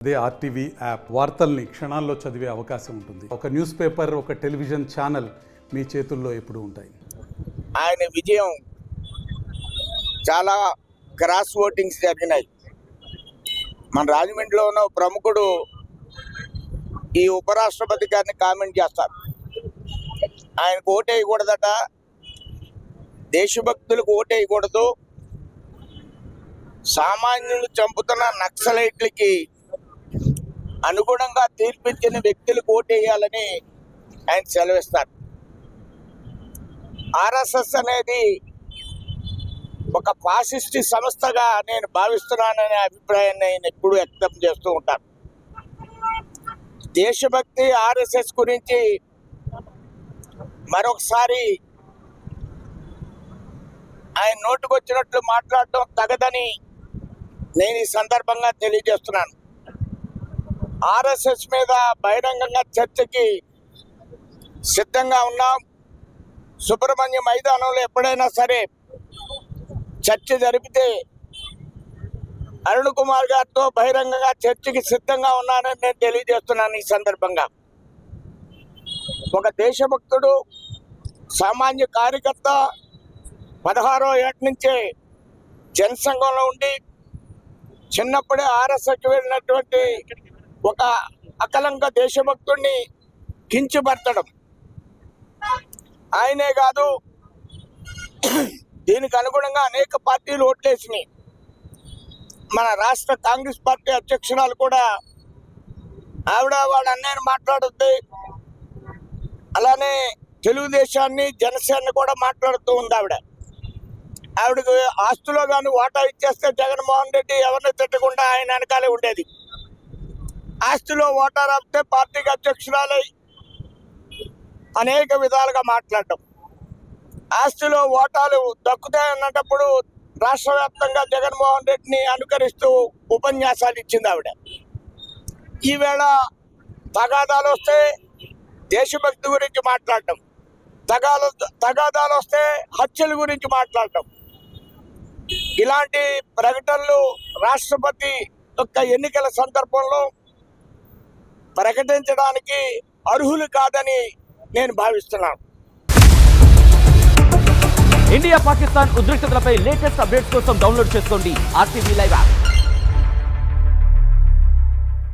అదే RTV app వార్తల్ని క్షణాల్లో చదివే అవకాశం ఉంటుంది. ఒక న్యూస్ పేపర్, ఒక టెలివిజన్ ఛానల్ మీ చేతుల్లో ఎప్పుడూ ఉంటాయి. ఆయన విజయం చాలా క్రాస్ ఓటింగ్స్ జరిగినాయి. మన రాజమండ్రిలో ఉన్న ప్రముఖుడు ఈ ఉపరాష్ట్రపతి గారిని కామెంట్ చేస్తారు. ఆయనకు ఓటేయకూడదట, దేశభక్తులకు ఓటేయకూడదు, సామాన్యులు చంపుతున్న నక్సలైట్లకి అనుగుణంగా తీర్పిచ్చిన వ్యక్తులకు ఓటేయాలని ఆయన సెలవిస్తారు. ఆర్ఎస్ఎస్ అనేది ఒక ఫాసిస్ట్ సంస్థగా నేను భావిస్తున్నాననే అభిప్రాయాన్ని ఆయన ఎప్పుడు వ్యక్తం చేస్తూ ఉంటారు. దేశభక్తి ఆర్ఎస్ఎస్ గురించి మరొకసారి ఆయన నోటుకొచ్చినట్లు మాట్లాడటం తగదని నేను ఈ సందర్భంగా తెలియజేస్తున్నాను. ఆర్ఎస్ఎస్ మీద బహిరంగంగా చర్చకి సిద్ధంగా ఉన్నాం. సుబ్రహ్మణ్య మైదానంలో ఎప్పుడైనా సరే చర్చ జరిపితే అరుణ్ కుమార్ గారితో బహిరంగంగా చర్చకి సిద్ధంగా ఉన్నానని నేను తెలియజేస్తున్నాను. ఈ సందర్భంగా ఒక దేశభక్తుడు, సామాన్య కార్యకర్త, 16వ ఏట నుంచే జనసంఘంలో ఉండి చిన్నప్పుడే ఆర్ఎస్ఎస్కి వెళ్ళినటువంటి ఒక అకలంక దేశభక్తుడిని కించపరచడం ఆయనే కాదు, దీనికి అనుగుణంగా అనేక పార్టీలు ఓట్లేసినాయి. మన రాష్ట్ర కాంగ్రెస్ పార్టీ అధ్యక్షురాలు కూడా ఆవిడ వాళ్ళ అన్నయ్యని మాట్లాడుద్ది, అలానే తెలుగుదేశాన్ని, జనసేనని కూడా మాట్లాడుతూ ఉంది. ఆవిడకి ఆస్తులో కానీ వాటా ఇచ్చేస్తే జగన్మోహన్ రెడ్డి ఎవరిని తిట్టకుండా ఆయన వెనకాలే ఉండేది. ఆస్తిలో వాటా రాపితే పార్టీకి అధ్యక్షురాలై అనేక విధాలుగా మాట్లాడటం, ఆస్తిలో ఓటాలు దక్కుతాయన్నప్పుడు రాష్ట్ర వ్యాప్తంగా జగన్మోహన్ రెడ్డిని అనుకరిస్తూ ఉపన్యాసాలు ఇచ్చింది ఆవిడ. ఈవేళ తగాదాలు వస్తే దేశభక్తి గురించి మాట్లాడటం, తగాదాలు వస్తే హత్యల గురించి మాట్లాడటం, ఇలాంటి ప్రకటనలు రాష్ట్రపతి యొక్క ఎన్నికల సందర్భంలో ప్రకటించడానికి అర్హులు కాదని నేను భావిస్తున్నాను. ఇండియా పాకిస్తాన్ ఉద్రిక్తతలపై లేటెస్ట్ అప్డేట్స్ కోసం డౌన్లోడ్ చేసుకోండి RTV లైవ్ యాప్.